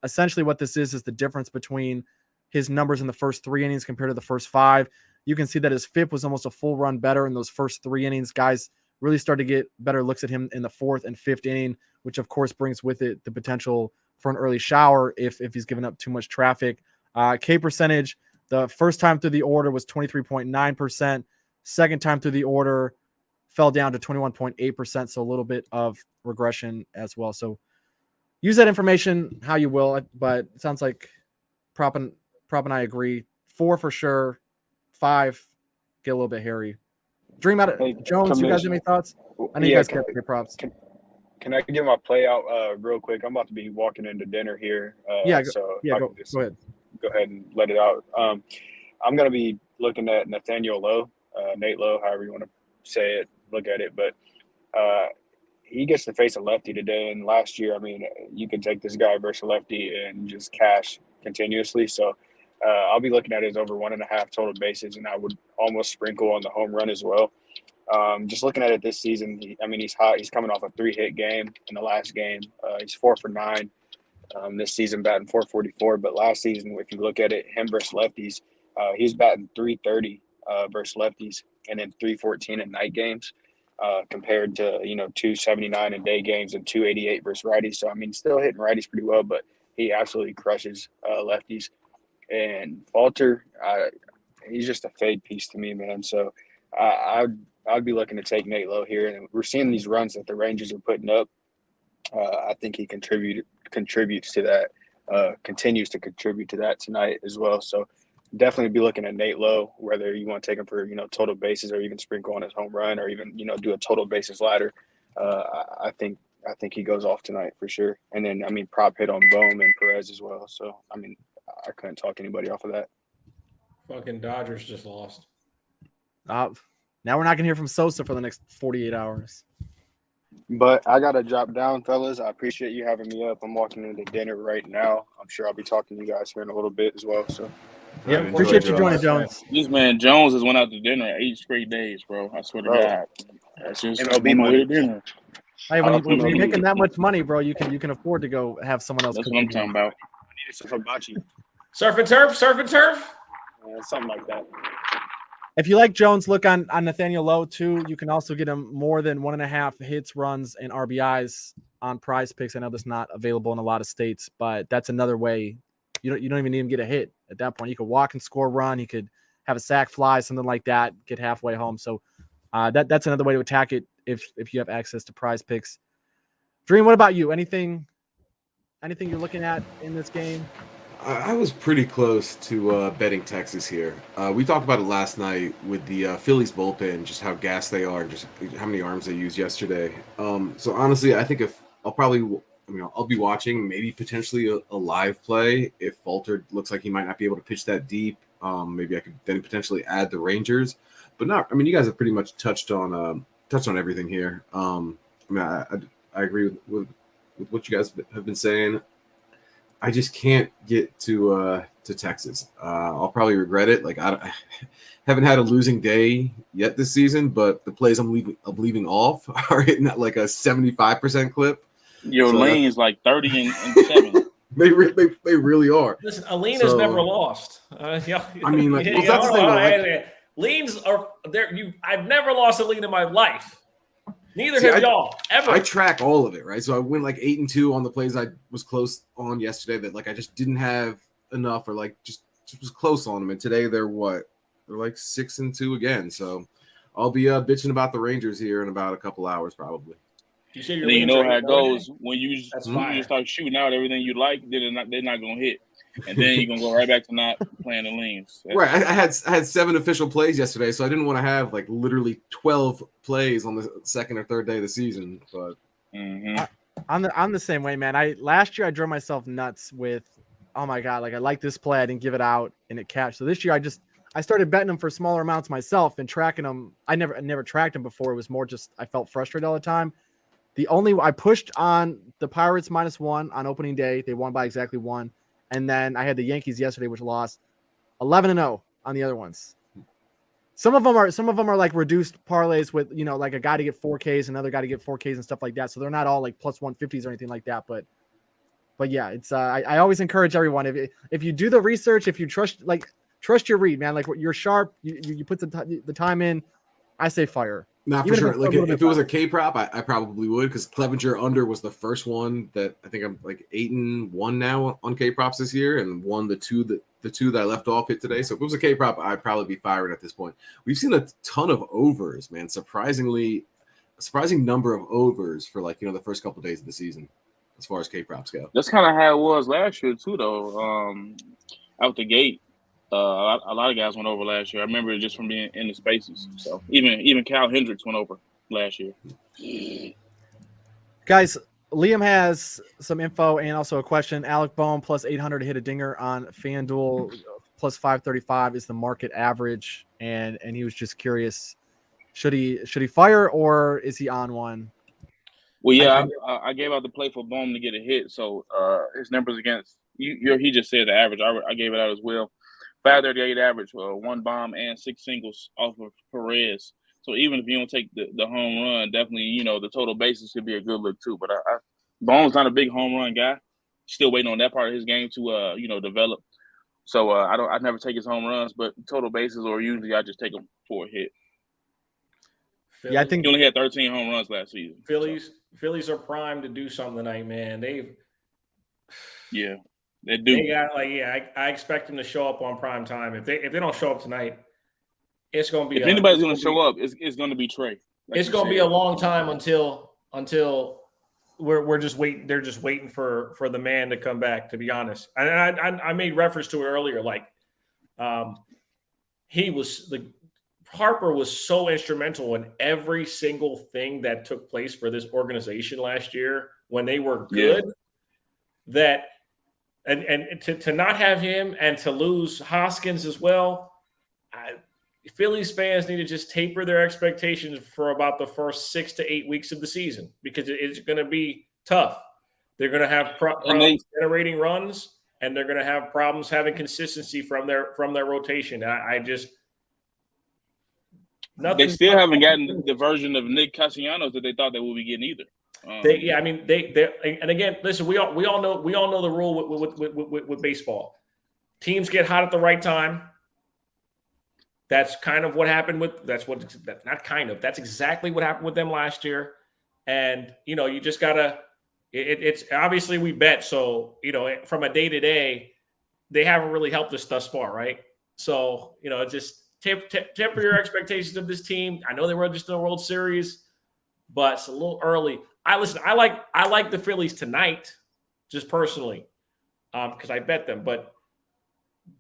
essentially what this is the difference between his numbers in the first 3 innings compared to the first 5. You can see that his FIP was almost a full run better in those first 3 innings. Guys really started to get better looks at him in the 4th and 5th inning, which of course brings with it the potential for an early shower if he's given up too much traffic. K percentage, the first time through the order was 23.9%. Second time through the order fell down to 21.8%. So a little bit of regression as well. So use that information how you will, but it sounds like Prop and I agree. 4 for sure. 5 get a little bit hairy. Dream out of Hey, Jones. You guys have any thoughts? I know you Yeah, guys got your props. can I give my play out real quick? I'm about to be walking into dinner here, Yeah, so if yeah. I Go can just ahead. go ahead and let it out. I'm going to be looking at Nathaniel Lowe, Nate Lowe, however you want to say it, look at it. But he gets to face a lefty today. And last year, I mean, you can take this guy versus a lefty and just cash continuously. So I'll be looking at his over 1.5 total bases, and I would almost sprinkle on the home run as well. Just looking at it this season, he's hot. He's coming off a 3-hit game in the last game. He's 4 for 9. This season batting 444, but last season, if you look at it, him versus lefties, he was batting 330 versus lefties, and then 314 in night games, compared to 279 in day games and 288 versus righties. So I mean, still hitting righties pretty well, but he absolutely crushes lefties. And Falter, he's just a fade piece to me, man. So I'd be looking to take Nate Lowe here, and we're seeing these runs that the Rangers are putting up. I think he contributes to that, continues to contribute to that tonight as well. So definitely be looking at Nate Lowe, whether you want to take him for total bases or even sprinkle on his home run or even do a total bases ladder. I think he goes off tonight for sure. And then I mean prop hit on Bohm and Perez as well. So I mean I couldn't talk anybody off of that. Fucking Dodgers just lost. Now we're not gonna hear from Sosa for the next 48 hours. But I got to drop down, fellas. I appreciate you having me up. I'm walking into dinner right now. I'm sure I'll be talking to you guys here in a little bit as well. So, Yeah, Enjoy, appreciate you Jones. joining, Jones. This man Jones has went out to dinner 8 straight days, bro. I swear to Bro. God. That's just MLB one money. way to dinner. Hey, when you're MLB. making that much money, bro, you can afford to go have someone else. That's cook what I'm you talking dinner. about. I needed some hibachi, Surf and turf. something like that. If you like Jones, look on Nathaniel Lowe too. You can also get him more than 1.5 hits, runs, and RBIs on Prize Picks. I know that's not available in a lot of states, but that's another way. You don't even need him to get a hit at that point. You could walk and score a run. You could have a sac fly, something like that, get halfway home. So that's another way to attack it if you have access to Prize Picks. Dream, what about you? Anything you're looking at in this game? I was pretty close to betting Texas here. We talked about it last night with the Phillies bullpen, just how gassed they are, and just how many arms they used yesterday. So honestly, I think I'll be watching maybe potentially a live play if Falter looks like he might not be able to pitch that deep. Maybe I could then potentially add the Rangers, but not. I mean, you guys have pretty much touched on everything here. I agree with what you guys have been saying. I just can't get to Texas. I'll probably regret it. Like I haven't had a losing day yet this season, but the plays I'm leaving off are hitting at like a 75% clip. Your So lane's like 30 and 7. They really are. Listen, Alina's never lost. Yeah. I mean, like, well, that's the thing, though, like- Leans are there. I've never lost a lean in my life. Neither See, have y'all ever. I track all of it, right? So I went like 8-2 on the plays I was close on yesterday that like I just didn't have enough or like just was close on them. And today they're like 6-2 again. So I'll be bitching about the Rangers here in about a couple hours probably. You say And your then you leans know are how it goes when you fire. start shooting out everything you like. They're not gonna hit, and then you're gonna go right back to not playing the lanes. Right. I had 7 official plays yesterday, so I didn't want to have like literally 12 plays on the second or third day of the season. But I'm the same way, man. Last year I drove myself nuts with, oh my god, like I like this play, I didn't give it out and it cashed. So this year I started betting them for smaller amounts myself and tracking them. I never tracked them before. It was more just I felt frustrated all the time. I pushed on the Pirates -1 on opening day. They won by exactly 1. And then I had the Yankees yesterday, which lost 11-0 on the other ones. Some of them are like reduced parlays with, like a guy to get 4Ks, another guy to get 4Ks and stuff like that. So they're not all like plus 150s or anything like that. But yeah, it's I always encourage everyone, if you do the research, if you trust your read, man, like you're sharp, you put the time in, I say fire. Not for sure. Like if it was a K prop, I probably would, because Clevenger under was the first one that I think I'm like 8-1 now on K props this year, and won the two that I left off hit today. So if it was a K prop, I'd probably be firing at this point. We've seen a ton of overs, man. Surprising number of overs for the first couple of days of the season, as far as K props go. That's kind of how it was last year too, though. Out the gate, A lot of guys went over last year. I remember it just from being in the spaces. So even Cal Hendricks went over last year. Guys, Liam has some info and also a question. Alec Bohm plus 800 to hit a dinger on FanDuel plus 535 is the market average, and he was just curious, should he fire or is he on one? Well, yeah, I gave out the play for Bohm to get a hit, so his numbers against he just said the average. I gave it out as well. 538 average, one bomb and 6 singles off of Perez. So even if you don't take the home run, definitely the total bases could be a good look too. But Bohm's not a big home run guy. Still waiting on that part of his game to develop. So I never take his home runs, but total bases or usually I just take him for a hit. Phillies, yeah, I think he only had 13 home runs last season. Phillies are primed to do something tonight, man. They do. They got I expect them to show up on prime time. If they don't show up tonight, it's going to be. If anybody's going to show up, it's going to be Trey. It's going to be a long time until we're just waiting. They're just waiting for the man to come back. To be honest, and I made reference to it earlier. Like, Harper was so instrumental in every single thing that took place for this organization last year when they were good. Yeah. And to not have him and to lose Hoskins as well, Phillies fans need to just taper their expectations for about the first 6 to 8 weeks of the season because it's going to be tough. They're going to have problems generating runs, and they're going to have problems having consistency from their rotation. They still haven't gotten the version of Nick Castellanos that they thought they would be getting either. They and again, listen, we all know the rule with baseball. Teams get hot at the right time. That's kind of what happened that's exactly what happened with them last year. And you just gotta. It's obviously we bet, so from a day to day, they haven't really helped us thus far, right? So just temper your expectations of this team. I know they were just in the World Series, but it's a little early. I like the Phillies tonight, just personally, because I bet them. But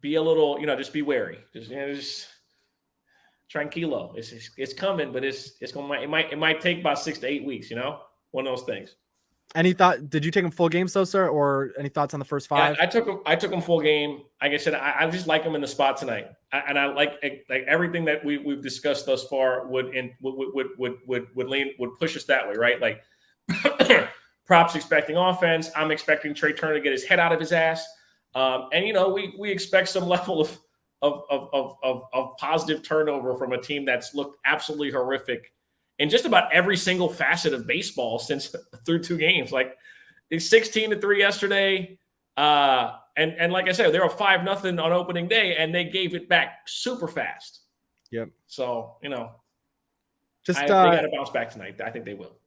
be a little, just be wary. Just tranquilo. It's coming, but it might take about 6 to 8 weeks. One of those things. Did you take them full game, sir, or any thoughts on the first 5? Yeah, I took them full game. Like I said, I just like them in the spot tonight, and I like everything that we've discussed thus far would push us that way, right? Like props expecting offense. I'm expecting Trey Turner to get his head out of his ass, and we expect some level of positive turnover from a team that's looked absolutely horrific in just about every single facet of baseball through 2 games. Like it's 16-3 yesterday. And like I said, they were 5-0 on opening day and they gave it back super fast. Yep. So, they got to bounce back tonight. I think they will.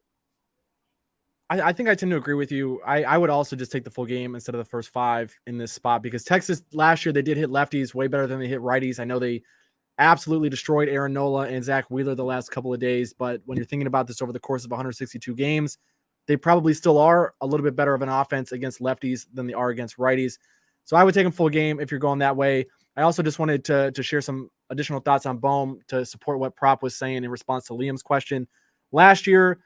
I think I tend to agree with you. I would also just take the full game instead of the first 5 in this spot because Texas last year, they did hit lefties way better than they hit righties. I know they absolutely destroyed Aaron Nola and Zach Wheeler the last couple of days. But when you're thinking about this over the course of 162 games, they probably still are a little bit better of an offense against lefties than they are against righties. So I would take them full game if you're going that way. I also just wanted to share some additional thoughts on Bohm to support what Prop was saying in response to Liam's question. Last year,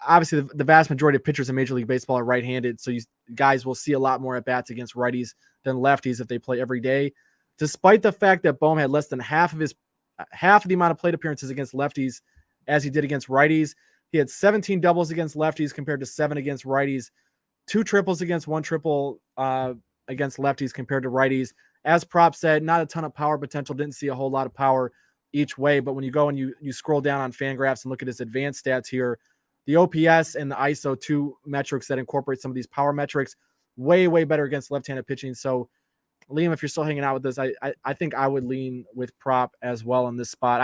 obviously the vast majority of pitchers in Major League Baseball are right-handed. So you guys will see a lot more at-bats against righties than lefties if they play every day. Despite the fact that Bohm had less than half of the amount of plate appearances against lefties as he did against righties, he had 17 doubles against lefties compared to 7 against righties, 2 triples against 1 triple against lefties compared to righties. As Prop said, not a ton of power potential, didn't see a whole lot of power each way. But when you go and you scroll down on Fangraphs and look at his advanced stats here, the OPS and the ISO 2 metrics that incorporate some of these power metrics, way, way better against left-handed pitching. So Liam, if you're still hanging out with us, I think I would lean with Prop as well in this spot.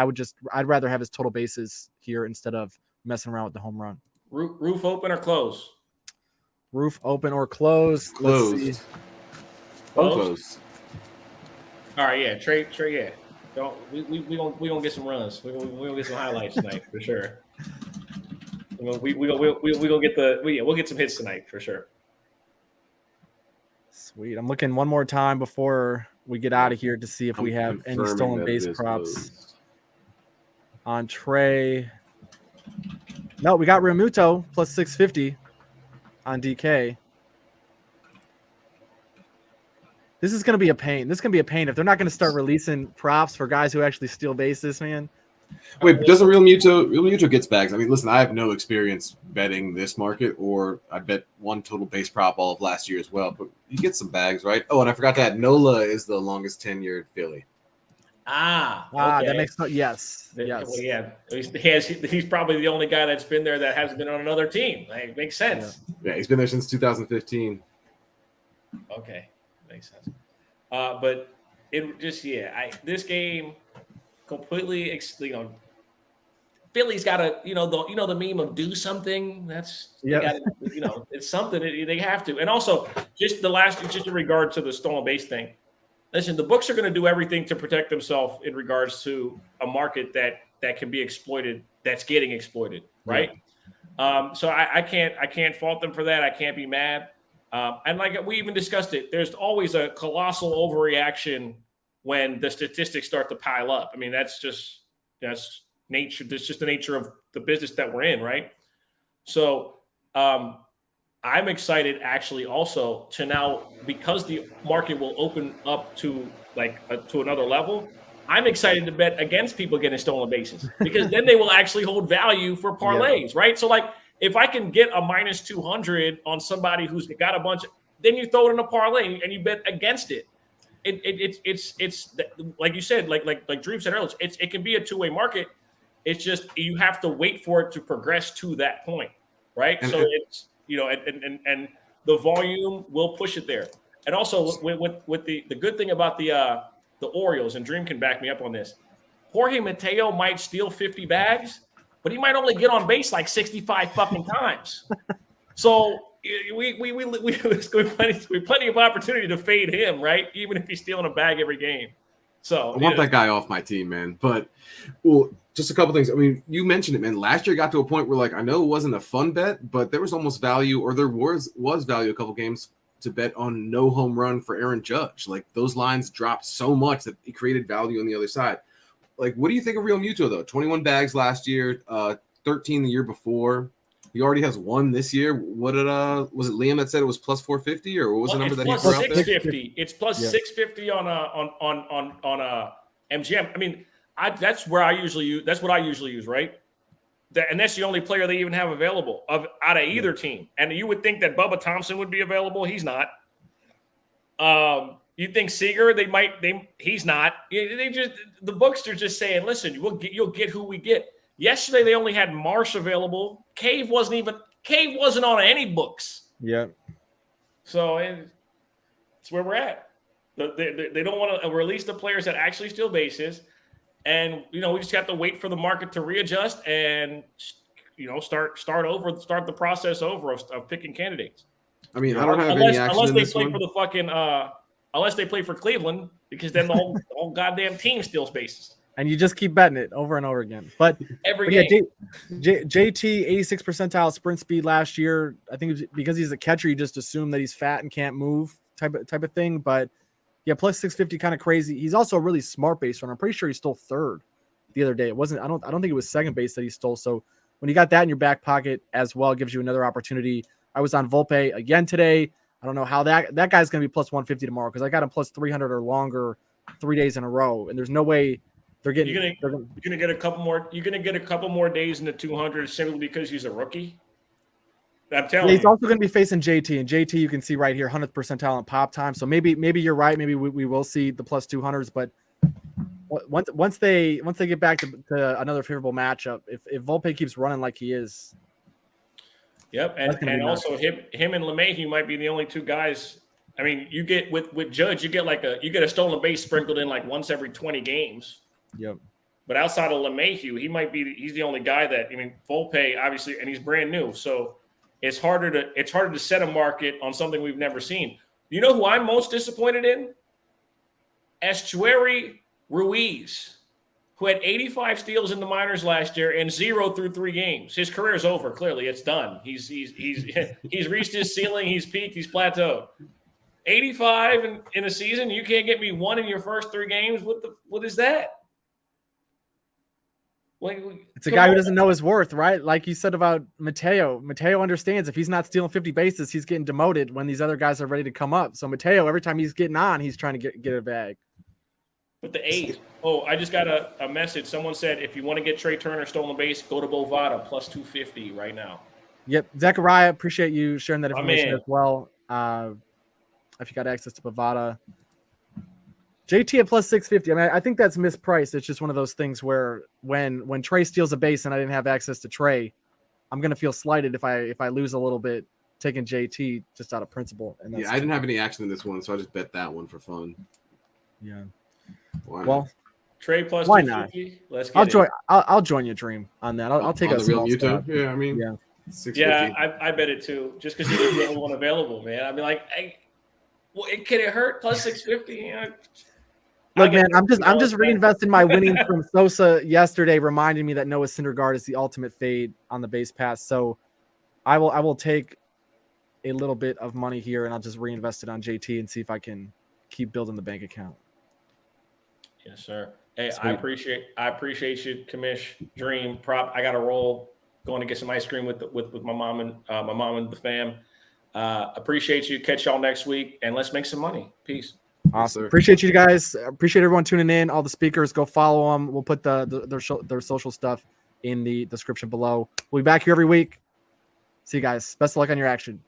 I'd rather have his total bases here instead of messing around with the home run. Roof open or close? Roof open or close? Closed. Let's see. Closed. All right, yeah, Trey, yeah. We gonna get some runs. We gonna get some highlights tonight for sure. We'll get some hits tonight for sure. Sweet. I'm looking one more time before we get out of here to see if we have any confirming stolen that base it is props closed. on Trey. No, we got Realmuto plus 650 on DK. This is going to be a pain. This is going to be a pain if they're not going to start releasing props for guys who actually steal bases, man. Wait, doesn't Real Muto gets bags? I mean, listen, I have no experience betting this market, or I bet one total base prop all of last year as well. But you get some bags, right? Oh, and I forgot to add, Nola is the longest tenured Philly. Okay. That makes yes. Well, yeah, he's probably the only guy that's been there that hasn't been on another team. Like, makes sense. Yeah, he's been there since 2015. Okay, makes sense. But it just this game completely, Philly's got to, the meme of do something. That's it's something they have to. And also, just in regard to the stolen base thing. Listen, the books are going to do everything to protect themselves in regards to a market that can be exploited, that's getting exploited, right? Yeah. So I can't fault them for that. I can't be mad. And like we even discussed it, there's always a colossal overreaction when the statistics start to pile up. I mean, that's nature. That's just the nature of the business that we're in, right? So I'm excited actually also to now, because the market will open up to to another level. I'm excited to bet against people getting stolen bases, because then they will actually hold value for parlays, right? So if I can get a minus 200 on somebody who's got a bunch, then you throw it in a parlay and you bet against it. It's like you said, like Drew said earlier, it can be a two-way market. It's just you have to wait for it to progress to that point, right? So it's and the volume will push it there. And also with the good thing about the Orioles, and Dream can back me up on this, Jorge Mateo might steal 50 bags, but he might only get on base like 65 fucking times. So there's plenty of opportunity to fade him, right? Even if he's stealing a bag every game. So I want that guy off my team, man. But just a couple things. I mean, you mentioned it, man. Last year got to a point where I know it wasn't a fun bet, but there was almost value, or there was value a couple games to bet on no home run for Aaron Judge. Those lines dropped so much that it created value on the other side. What do you think of Real Muto though? 21 bags last year, 13 the year before. He already has one this year. What did was it Liam that said it was plus 450, or what was the number that he put out there? 650. It's plus 650 on MGM. I mean, that's what I usually use, right? And that's the only player they even have available out of either team. And you would think that Bubba Thompson would be available. He's not. You think Seager? He's not. The books are just saying, listen, you'll get who we get. Yesterday they only had Marsh available. Cave wasn't on any books. Yeah. So it's where we're at. They don't want to release the players that actually steal bases. And, we just have to wait for the market to readjust and, start the process over of picking candidates. I mean, I don't have any action unless in they this play one. for the fucking unless they play for Cleveland, because then the whole goddamn team steals bases. And you just keep betting it over and over again. But game. JT 86 percentile sprint speed last year. I think because he's a catcher, you just assume that he's fat and can't move type of thing. But yeah, plus 650, kind of crazy. He's also a really smart base runner. I'm pretty sure he stole third the other day. It wasn't. I don't think it was second base that he stole. So when you got that in your back pocket as well, it gives you another opportunity. I was on Volpe again today. I don't know how that guy's going to be plus 150 tomorrow, because I got him plus 300 or longer 3 days in a row, and there's no way they're getting. You're gonna get a couple more. You're gonna get a couple more days in the 200 simply because he's a rookie. I'm telling you. He's also going to be facing JT, and JT you can see right here, 100th percentile in pop time. So maybe you're right. Maybe we will see the plus 200s, but once they get back to another favorable matchup, if Volpe keeps running like he is. Yep, and also him and LeMahieu might be the only two guys. I mean, you get with Judge, you get a stolen base sprinkled in once every 20 games. Yep. But outside of LeMahieu, he's the only guy that, I mean, Volpe obviously, and he's brand new, so it's harder to set a market on something we've never seen. You know who I'm most disappointed in? Estuary Ruiz, who had 85 steals in the minors last year and 0 through 3 games. His career's over. Clearly, it's done. He's reached his ceiling. He's peaked. He's plateaued. 85 in a season. You can't get me 1 in your first 3 games. What is that? It's a guy who doesn't know his worth, right? Like you said about Mateo. Mateo understands if he's not stealing 50 bases, he's getting demoted when these other guys are ready to come up. So Mateo, every time he's getting on, he's trying to get a bag. But the 8. Oh, I just got a message. Someone said if you want to get Trey Turner stolen base, go to Bovada plus 250 right now. Yep. Zechariah, appreciate you sharing that My information man. as well. If you got access to Bovada. JT at plus 650. I mean, I think that's mispriced. It's just one of those things where when Trey steals a base and I didn't have access to Trey, I'm gonna feel slighted if I lose a little bit taking JT just out of principle. And that's I didn't have any action in this one, so I just bet that one for fun. Yeah. Why Well, not? Trey plus why 250. Let's get I'll join your dream on that. I'll take on a the real small Muto. stab. Yeah, I mean, Yeah. 650. Yeah, I bet it too. Just because you're the only one available, man. I mean, like, can it hurt plus 650? You know, Look, man, I'm just reinvesting my winnings from Sosa yesterday, reminding me that Noah Syndergaard is the ultimate fade on the base pass. So I will take a little bit of money here and I'll just reinvest it on JT and see if I can keep building the bank account. Yes, sir. Hey, Sweet. I appreciate you, Commish. Dream prop. I got to roll. Going to get some ice cream with my mom and the fam. Appreciate you. Catch y'all next week, and let's make some money. Peace. Awesome. Yes, Appreciate you guys. Appreciate everyone tuning in. All the speakers, go follow them. We'll put their social stuff in the description below. We'll be back here every week. See you guys. Best of luck on your action.